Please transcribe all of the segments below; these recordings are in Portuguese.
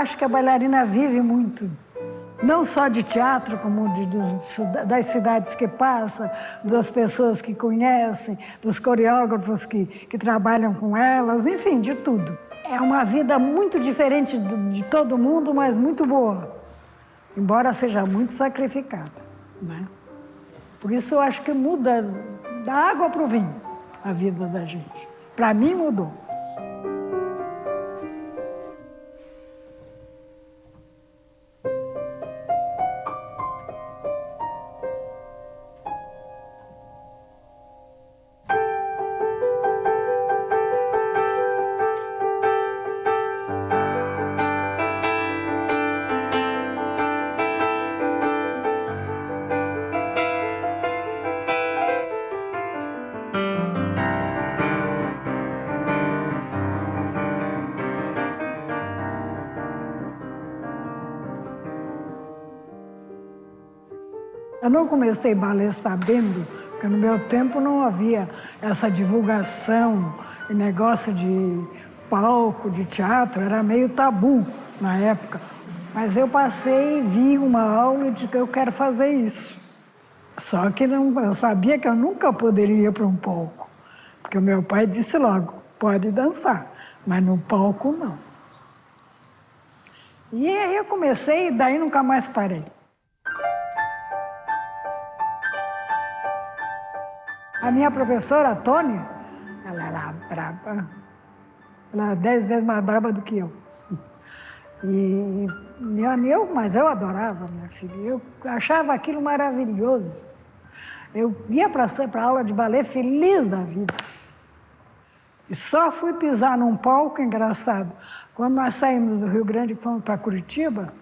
acho que a bailarina vive muito. Não só de teatro, como das cidades que passa, das pessoas que conhecem, dos coreógrafos que trabalham com elas, enfim, de tudo. É uma vida muito diferente de todo mundo, mas muito boa, embora seja muito sacrificada, né? Por isso eu acho que muda da água para o vinho a vida da gente. Para mim mudou. Eu não comecei balé sabendo, porque no meu tempo não havia essa divulgação e negócio de palco, de teatro, era meio tabu na época. Mas eu passei, vi uma aula e disse que eu quero fazer isso. Só que eu sabia que eu nunca poderia ir para um palco, porque o meu pai disse logo, pode dançar, mas no palco não. E aí eu comecei e daí nunca mais parei. A minha professora, a Tônia, ela era braba. Ela era 10 vezes mais braba do que eu. Mas eu adorava minha filha. Eu achava aquilo maravilhoso. Eu ia para a aula de balé feliz da vida. E só fui pisar num palco engraçado. Quando nós saímos do Rio Grande e fomos para Curitiba,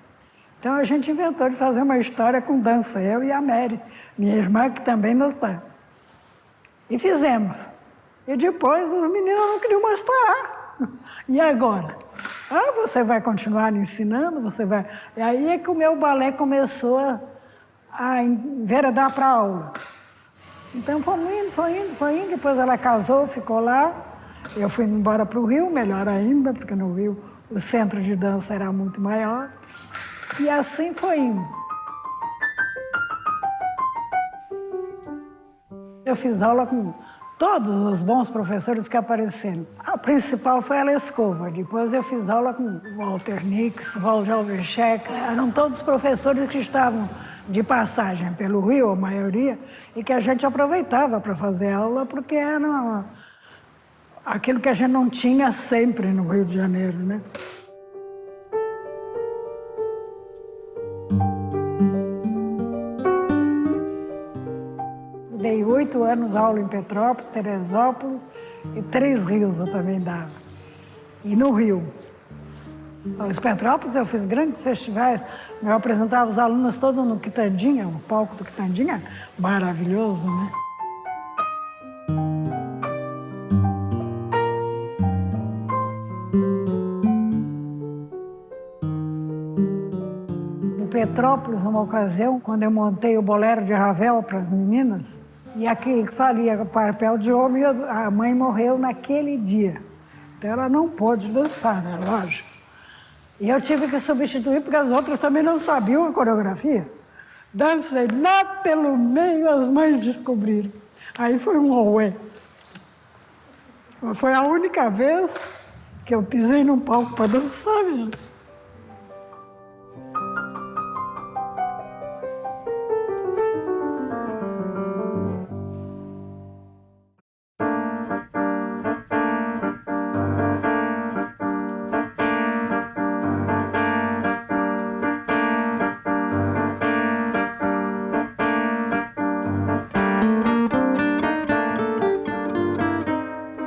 então a gente inventou de fazer uma história com dança, eu e a Mary, minha irmã, que também dançava. E fizemos. E depois os meninos não queriam mais parar. E agora? Ah, você vai continuar me ensinando? Você vai... E aí é que o meu balé começou a enveredar para a aula. Então foi indo. Depois ela casou, ficou lá. Eu fui embora para o Rio, melhor ainda, porque no Rio o centro de dança era muito maior. E assim foi indo. Eu fiz aula com todos os bons professores que apareceram. A principal foi a Lescova. Depois eu fiz aula com Walter Nix, Walter Overcheck. Eram todos professores que estavam de passagem pelo Rio, a maioria, e que a gente aproveitava para fazer aula, porque era aquilo que a gente não tinha sempre no Rio de Janeiro, né? Dei 8 anos aula em Petrópolis, Teresópolis e 3 rios eu também dava. E no Rio. Os Petrópolis eu fiz grandes festivais, eu apresentava os alunos todos no Quitandinha, o palco do Quitandinha, maravilhoso, né? Em Petrópolis, numa ocasião, quando eu montei o bolero de Ravel para as meninas, e aqui faria papel de homem, a mãe morreu naquele dia. Então ela não pôde dançar, né? Lógico. E eu tive que substituir, porque as outras também não sabiam a coreografia. Dancei lá pelo meio, as mães descobriram. Aí foi um auê. Foi a única vez que eu pisei num palco para dançar mesmo.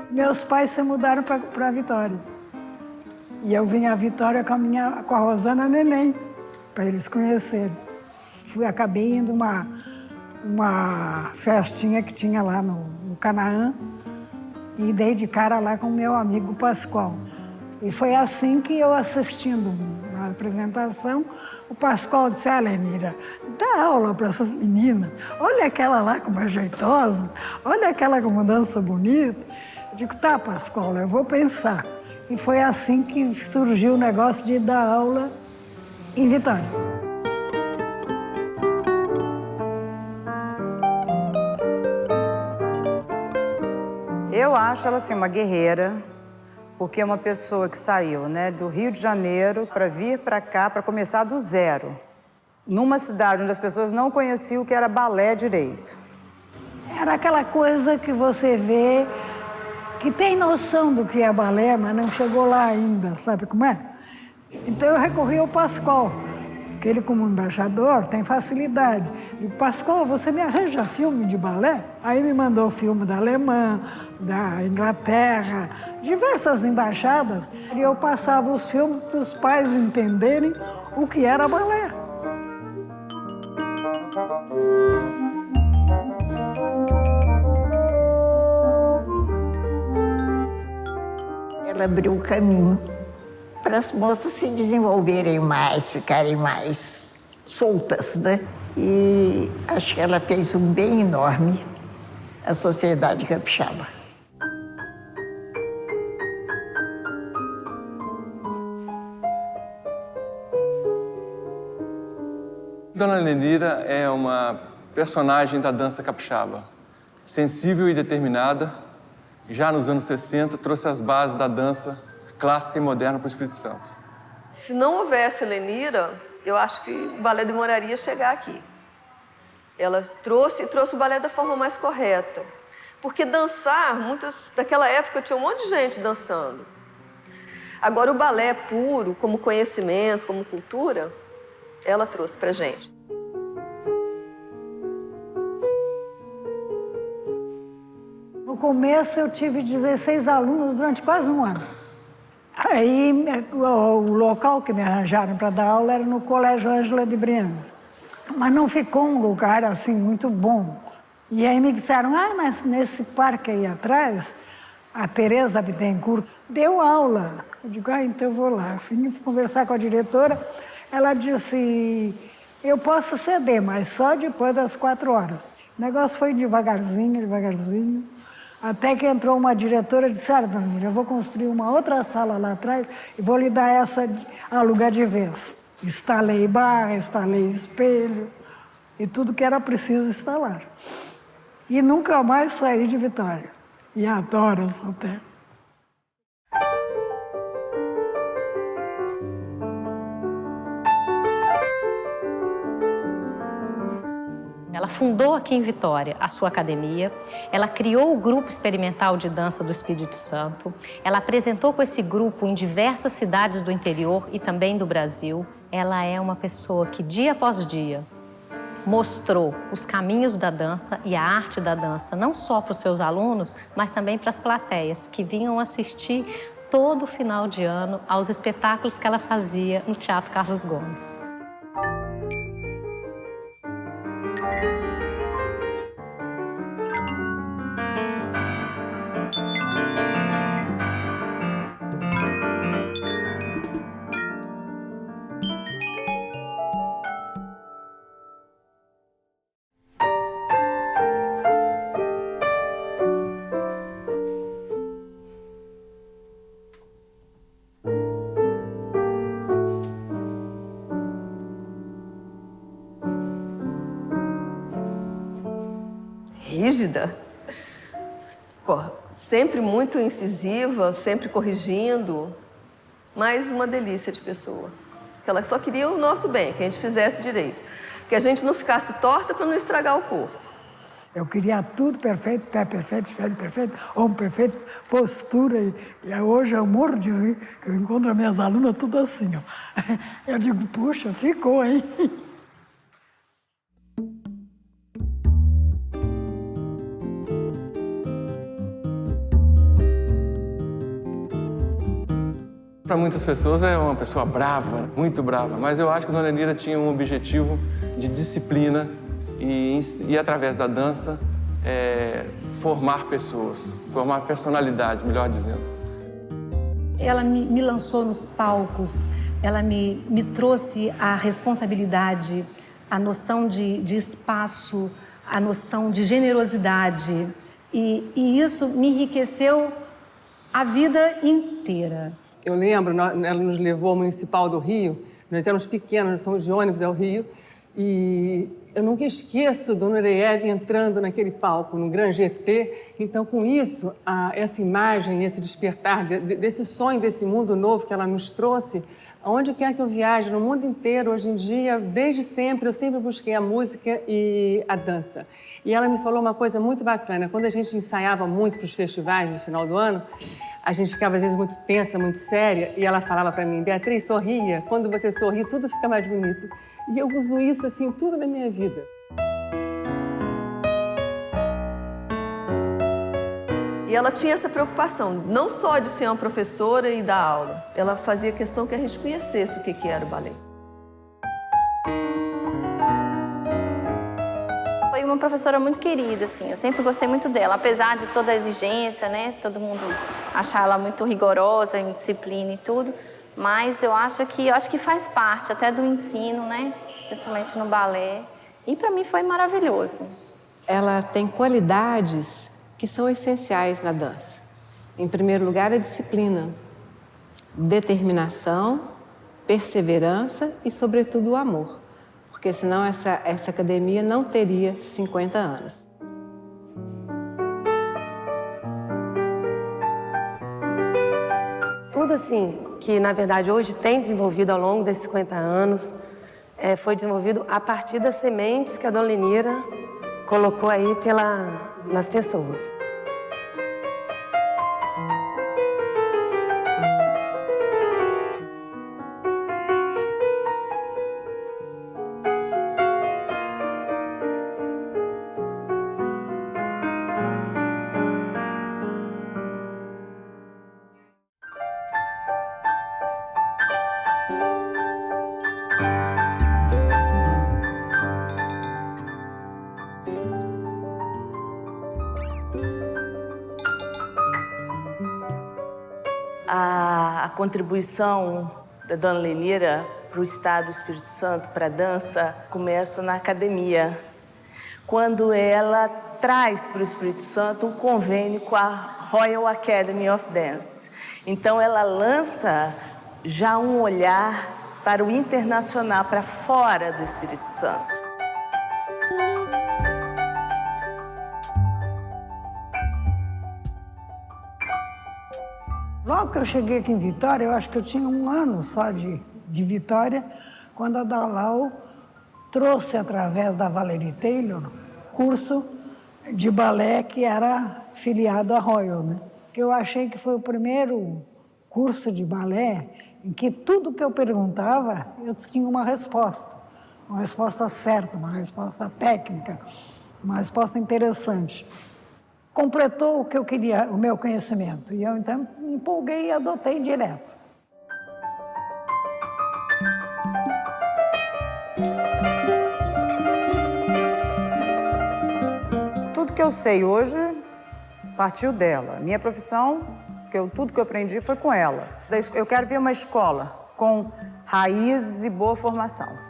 Meus pais se mudaram para Vitória. E eu vim a Vitória com a Rosana Neném, para eles conhecerem. Acabei indo uma festinha que tinha lá no Canaã e dei de cara lá com o meu amigo Pascoal. E foi assim que eu, assistindo uma apresentação, o Pascoal disse, olha, Lenira, dá aula para essas meninas. Olha aquela lá como é jeitosa, olha aquela como dança bonita. Eu digo, tá, Pascoal, eu vou pensar. E foi assim que surgiu o negócio de dar aula em Vitória. Eu acho ela assim, uma guerreira, porque é uma pessoa que saiu, né, do Rio de Janeiro para vir para cá, para começar do zero, numa cidade onde as pessoas não conheciam o que era balé direito. Era aquela coisa que você vê, que tem noção do que é balé, mas não chegou lá ainda, sabe como é? Então eu recorri ao Pascoal, porque ele, como embaixador, tem facilidade. Digo, Pascoal, você me arranja filme de balé? Aí me mandou filme da Alemanha, da Inglaterra, diversas embaixadas. E eu passava os filmes para os pais entenderem o que era balé. Ela abriu o caminho para as moças se desenvolverem mais, ficarem mais soltas, né? E acho que ela fez um bem enorme à sociedade capixaba. Dona Lenira é uma personagem da dança capixaba, sensível e determinada. Já nos anos 60, trouxe as bases da dança clássica e moderna para o Espírito Santo. Se não houvesse Lenira, eu acho que o balé demoraria a chegar aqui. Ela trouxe o balé da forma mais correta. Porque dançar, naquela época tinha um monte de gente dançando. Agora o balé puro, como conhecimento, como cultura, ela trouxe pra gente. No começo eu tive 16 alunos durante quase um ano. Aí o local que me arranjaram para dar aula era no Colégio Ângela de Brienza. Mas não ficou um lugar assim muito bom. E aí me disseram, mas nesse parque aí atrás, a Tereza Bittencourt deu aula. Eu digo, então eu vou lá. Fui conversar com a diretora, ela disse, eu posso ceder, mas só depois das 4 horas. O negócio foi devagarzinho, devagarzinho. Até que entrou uma diretora e disse, dona Mira, eu vou construir uma outra sala lá atrás e vou lhe dar essa alugar de vez. Instalei barra, instalei espelho e tudo que era preciso instalar. E nunca mais saí de Vitória. E adoro essa terra. Ela fundou aqui em Vitória a sua academia, ela criou o Grupo Experimental de Dança do Espírito Santo, ela apresentou com esse grupo em diversas cidades do interior e também do Brasil. Ela é uma pessoa que, dia após dia, mostrou os caminhos da dança e a arte da dança, não só para os seus alunos, mas também para as plateias que vinham assistir todo final de ano aos espetáculos que ela fazia no Teatro Carlos Gomes. Rígida, sempre muito incisiva, sempre corrigindo, mas uma delícia de pessoa. Ela só queria o nosso bem, que a gente fizesse direito, que a gente não ficasse torta para não estragar o corpo. Eu queria tudo perfeito, pé perfeito, joelho perfeito, ombro perfeito, postura. E hoje eu morro de rir, eu encontro as minhas alunas tudo assim, ó. Eu digo, puxa, ficou, hein? Para muitas pessoas é uma pessoa brava, muito brava, mas eu acho que a Dona Lenira tinha um objetivo de disciplina e através da dança, formar pessoas, formar personalidades, melhor dizendo. Ela me lançou nos palcos, ela me trouxe a responsabilidade, a noção de espaço, a noção de generosidade. E isso me enriqueceu a vida inteira. Eu lembro, ela nos levou ao Municipal do Rio, nós éramos pequenos, nós somos de ônibus ao Rio, e eu nunca esqueço Dona Nureyev entrando naquele palco, no Grand GT. Então, com isso, essa imagem, esse despertar desse sonho, desse mundo novo que ela nos trouxe, aonde quer que eu viaje, no mundo inteiro, hoje em dia, desde sempre, eu sempre busquei a música e a dança. E ela me falou uma coisa muito bacana. Quando a gente ensaiava muito para os festivais no final do ano, a gente ficava, às vezes, muito tensa, muito séria, e ela falava para mim, Beatriz, sorria. Quando você sorri, tudo fica mais bonito. E eu uso isso, assim, tudo na minha vida. E ela tinha essa preocupação, não só de ser uma professora e dar aula. Ela fazia questão que a gente conhecesse o que era o balé. Foi uma professora muito querida, assim. Eu sempre gostei muito dela, apesar de toda a exigência, né? Todo mundo achar ela muito rigorosa em disciplina e tudo. Mas eu acho que faz parte até do ensino, né? Principalmente no balé. E para mim foi maravilhoso. Ela tem qualidades que são essenciais na dança. Em primeiro lugar, a disciplina, determinação, perseverança e, sobretudo, o amor. Porque senão essa academia não teria 50 anos. Tudo assim, que na verdade hoje tem desenvolvido ao longo desses 50 anos, foi desenvolvido a partir das sementes que a Dona Lenira colocou aí nas pessoas. A contribuição da Dona Lenira para o Estado do Espírito Santo, para a dança, começa na academia, quando ela traz para o Espírito Santo um convênio com a Royal Academy of Dance. Então, ela lança já um olhar para o internacional, para fora do Espírito Santo. Logo que eu cheguei aqui em Vitória, eu acho que eu tinha 1 ano só de Vitória, quando a Dalal trouxe, através da Valerie Taylor, curso de balé que era filiado à Royal, né? Que eu achei que foi o primeiro curso de balé em que tudo que eu perguntava, eu tinha uma resposta certa, uma resposta técnica, uma resposta interessante. Completou o que eu queria, o meu conhecimento. E eu, então, me empolguei e adotei direto. Tudo que eu sei hoje partiu dela. Minha profissão, tudo que eu aprendi foi com ela. Eu quero ver uma escola com raízes e boa formação.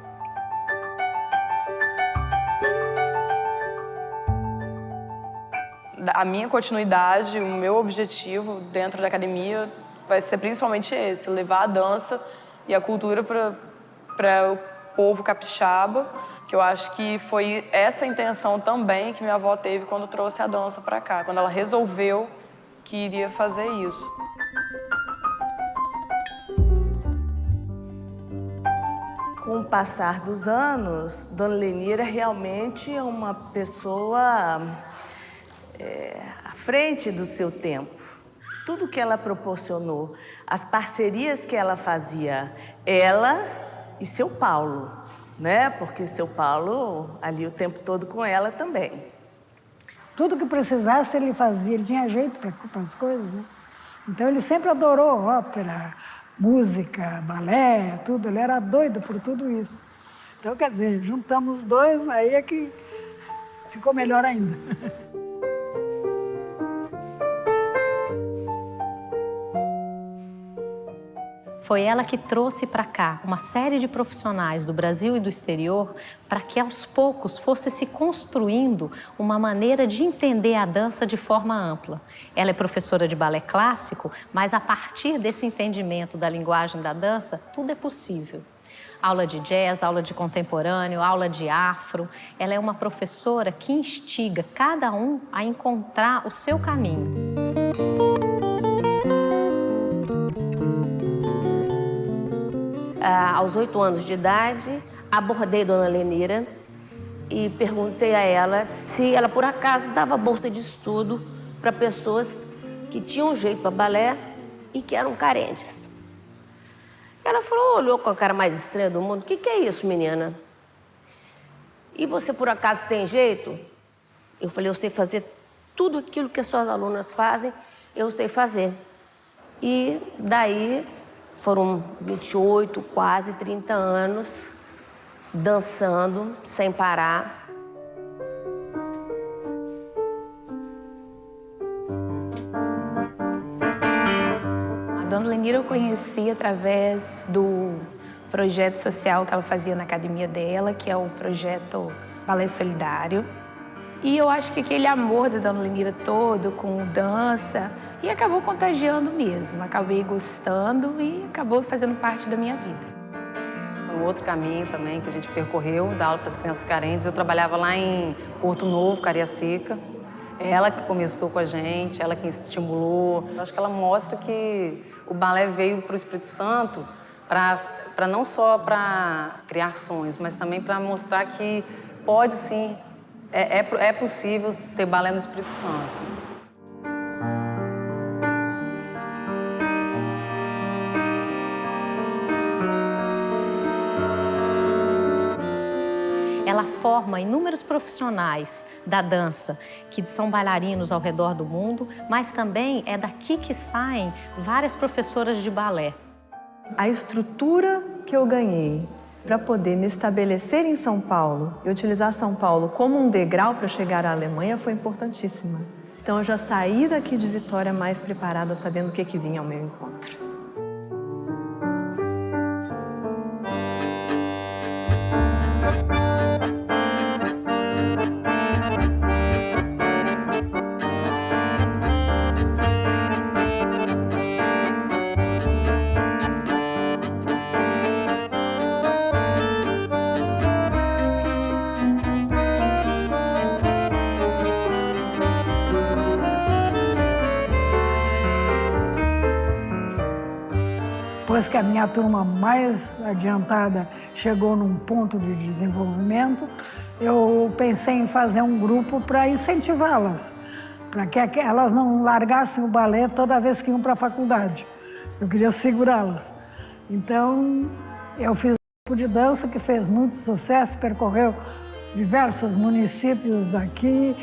A minha continuidade, o meu objetivo dentro da academia vai ser principalmente esse, levar a dança e a cultura para o povo capixaba, que eu acho que foi essa intenção também que minha avó teve quando trouxe a dança para cá, quando ela resolveu que iria fazer isso. Com o passar dos anos, Dona Lenira realmente é uma pessoa à frente do seu tempo. Tudo que ela proporcionou, as parcerias que ela fazia, ela e seu Paulo, né? Porque seu Paulo ali o tempo todo com ela também. Tudo que precisasse ele fazia, ele tinha jeito para as coisas, né? Então ele sempre adorou ópera, música, balé, tudo. Ele era doido por tudo isso. Então, quer dizer, juntamos os dois, aí é que ficou melhor ainda. Foi ela que trouxe para cá uma série de profissionais do Brasil e do exterior para que aos poucos fosse se construindo uma maneira de entender a dança de forma ampla. Ela é professora de balé clássico, mas a partir desse entendimento da linguagem da dança, tudo é possível. Aula de jazz, aula de contemporâneo, aula de afro. Ela é uma professora que instiga cada um a encontrar o seu caminho. Aos 8 anos de idade, abordei Dona Lenira e perguntei a ela se ela, por acaso, dava bolsa de estudo para pessoas que tinham jeito para balé e que eram carentes. Ela falou, olhou com a cara mais estranha do mundo, o que é isso, menina? E você, por acaso, tem jeito? Eu falei, eu sei fazer tudo aquilo que as suas alunas fazem, eu sei fazer. E daí foram 28, quase 30 anos, dançando sem parar. A Dona Lenira eu conheci através do projeto social que ela fazia na academia dela, que é o projeto Balé Solidário. E eu acho que aquele amor da Dona Lenira todo com dança, e acabou contagiando mesmo. Acabei gostando e acabou fazendo parte da minha vida. Um outro caminho também que a gente percorreu, dar aula para as crianças carentes. Eu trabalhava lá em Porto Novo, Cariacica. Ela que começou com a gente, ela que estimulou. Eu acho que ela mostra que o balé veio para o Espírito Santo para não só para criar sonhos, mas também para mostrar que pode sim, é possível ter balé no Espírito Santo. Ela forma inúmeros profissionais da dança, que são bailarinos ao redor do mundo, mas também é daqui que saem várias professoras de balé. A estrutura que eu ganhei para poder me estabelecer em São Paulo e utilizar São Paulo como um degrau para chegar à Alemanha foi importantíssima. Então eu já saí daqui de Vitória mais preparada, sabendo o que vinha ao meu encontro. Depois que a minha turma mais adiantada chegou num ponto de desenvolvimento, eu pensei em fazer um grupo para incentivá-las, para que elas não largassem o balé toda vez que iam para a faculdade. Eu queria segurá-las. Então, eu fiz um grupo de dança que fez muito sucesso, percorreu diversos municípios daqui,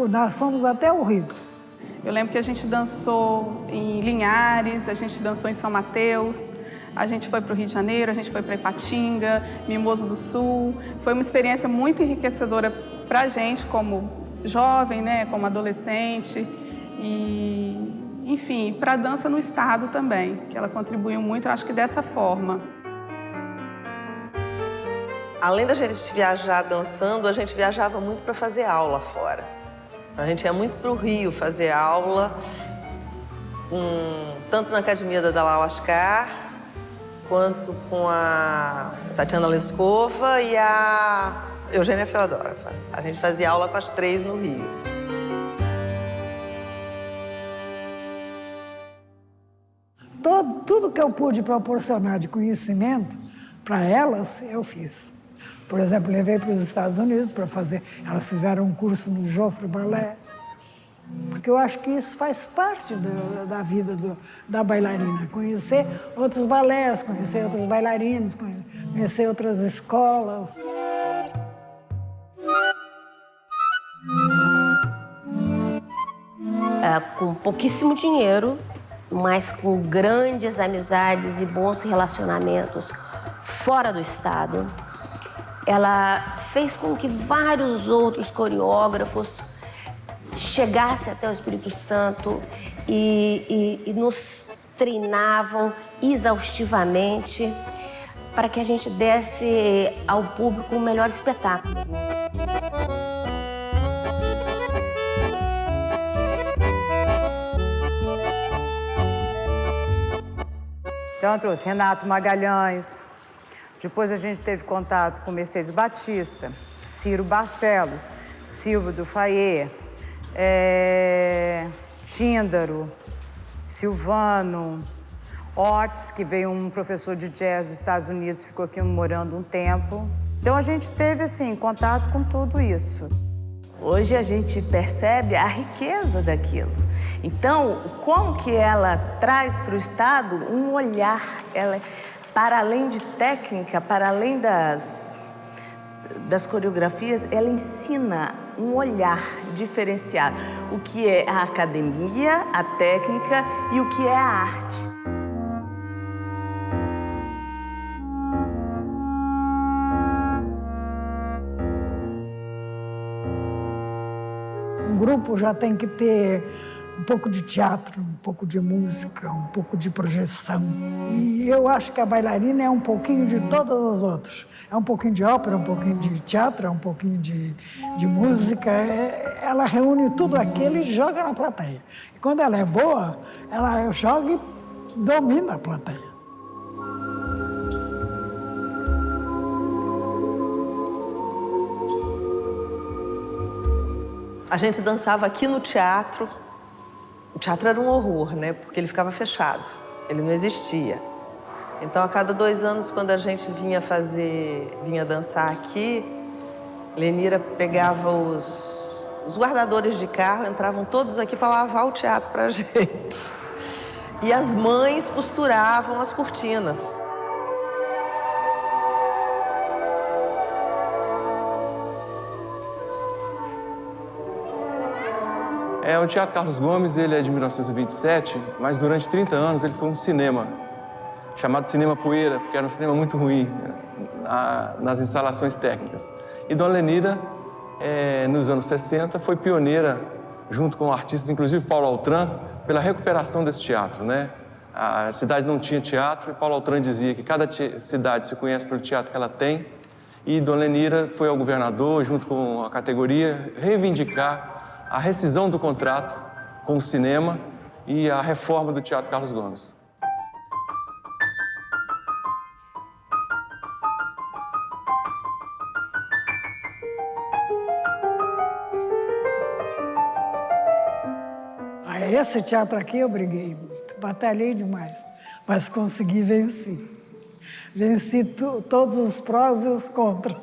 nós fomos até o Rio. Eu lembro que a gente dançou em Linhares, a gente dançou em São Mateus, a gente foi para o Rio de Janeiro, a gente foi para Ipatinga, Mimoso do Sul. Foi uma experiência muito enriquecedora para a gente como jovem, né, como adolescente e, enfim, para a dança no estado também, que ela contribuiu muito, eu acho que dessa forma. Além da gente viajar dançando, a gente viajava muito para fazer aula fora. A gente ia muito para o Rio fazer aula, tanto na academia da Dalal Ascar, quanto com a Tatiana Lescova e a Eugênia Feodora. A gente fazia aula com as três no Rio. Tudo que eu pude proporcionar de conhecimento para elas, eu fiz. Por exemplo, levei para os Estados Unidos para fazer. Elas fizeram um curso no Joffre Ballet. Porque eu acho que isso faz parte da vida da bailarina. Conhecer outros balés, conhecer outros bailarinos, conhecer outras escolas. Com pouquíssimo dinheiro, mas com grandes amizades e bons relacionamentos fora do estado, ela fez com que vários outros coreógrafos chegassem até o Espírito Santo e nos treinavam exaustivamente para que a gente desse ao público o melhor espetáculo. Então, eu trouxe Renato Magalhães. Depois a gente teve contato com Mercedes Batista, Ciro Barcelos, Silvio do Fayet, Tíndaro, Silvano, Otis, que veio um professor de jazz dos Estados Unidos, ficou aqui morando um tempo. Então a gente teve, assim, contato com tudo isso. Hoje a gente percebe a riqueza daquilo. Então, como que ela traz para o Estado um olhar, ela, para além de técnica, para além das coreografias, ela ensina um olhar diferenciado. O que é a academia, a técnica e o que é a arte. Um grupo já tem que ter um pouco de teatro, um pouco de música, um pouco de projeção. E eu acho que a bailarina é um pouquinho de todas as outras. É um pouquinho de ópera, um pouquinho de teatro, é um pouquinho de música. Ela reúne tudo aquilo e joga na plateia. E quando ela é boa, ela joga e domina a plateia. A gente dançava aqui no teatro. O teatro era um horror, né? Porque ele ficava fechado, ele não existia. Então, a cada 2 anos, quando a gente vinha dançar aqui, Lenira pegava os guardadores de carro, entravam todos aqui para lavar o teatro para a gente. E as mães costuravam as cortinas. O Teatro Carlos Gomes, ele é de 1927, mas durante 30 anos ele foi um cinema, chamado Cinema Poeira, porque era um cinema muito ruim nas instalações técnicas. E Dona Lenira, nos anos 60, foi pioneira, junto com artistas, inclusive Paulo Altran, pela recuperação desse teatro, né? A cidade não tinha teatro e Paulo Altran dizia que cada cidade se conhece pelo teatro que ela tem. E Dona Lenira foi ao governador, junto com a categoria, reivindicar a rescisão do contrato com o cinema e a reforma do Teatro Carlos Gomes. Esse teatro aqui eu briguei muito, batalhei demais, mas consegui vencer. Venci todos os prós e os contras.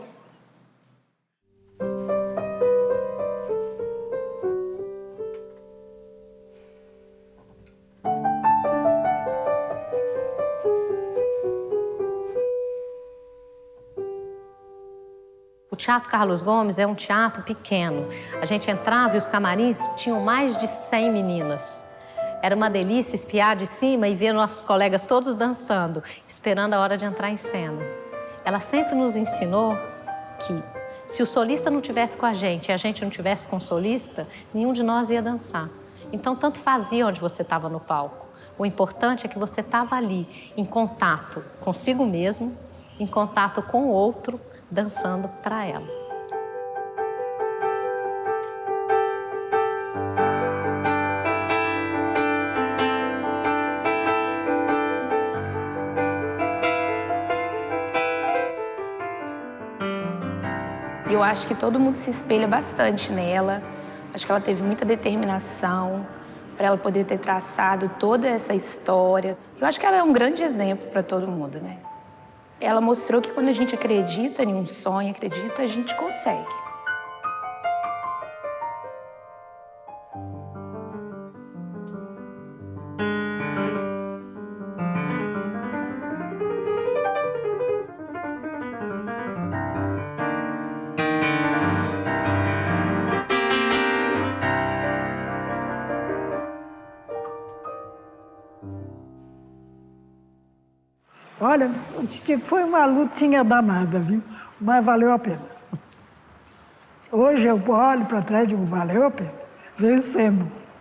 O Teatro Carlos Gomes é um teatro pequeno. A gente entrava e os camarins tinham mais de 100 meninas. Era uma delícia espiar de cima e ver nossos colegas todos dançando, esperando a hora de entrar em cena. Ela sempre nos ensinou que se o solista não estivesse com a gente e a gente não estivesse com o solista, nenhum de nós ia dançar. Então, tanto fazia onde você estava no palco. O importante é que você estava ali, em contato consigo mesmo, em contato com o outro, dançando para ela. Eu acho que todo mundo se espelha bastante nela. Acho que ela teve muita determinação para ela poder ter traçado toda essa história. Eu acho que ela é um grande exemplo para todo mundo, né? Ela mostrou que quando a gente acredita em um sonho, acredita, a gente consegue. Olha, foi uma lutinha danada, viu? Mas valeu a pena. Hoje eu olho para trás e digo, valeu a pena. Vencemos.